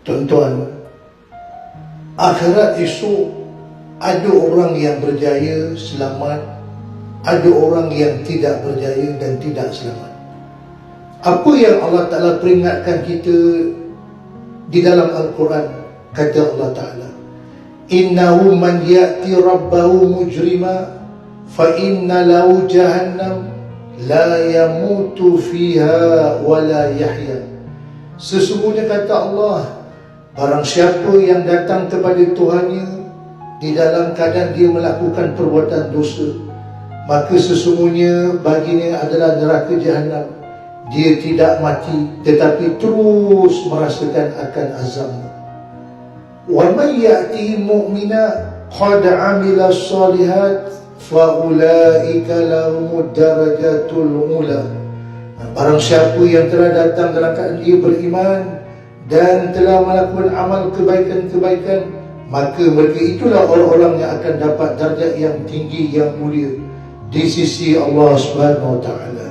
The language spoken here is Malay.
Tuan-tuan, akhirat esok ada orang yang berjaya, selamat, ada orang yang tidak berjaya dan tidak selamat. Apa yang Allah Ta'ala peringatkan kita di dalam Al-Quran? Kata Allah Ta'ala, innahu man ya'ti rabbahu mujrima fa inna lahu jahannam la yamutu fiha wa la yahya. Sesungguhnya kata Allah, barang siapa yang datang kepada Tuhannya di dalam keadaan dia melakukan perbuatan dosa, maka sesungguhnya baginya adalah neraka Jahannam. Dia tidak mati tetapi terus merasakan akan azabnya. Wa man ya'ti mu'mina qad 'amila shalihat fa ulaika lahumud darajatul ula. Barang siapa yang telah datang dalam keadaan dia beriman dan telah melakukan amal kebaikan-kebaikan, maka mereka itulah orang-orang yang akan dapat darjat yang tinggi, yang mulia di sisi Allah Subhanahu Wa Taala.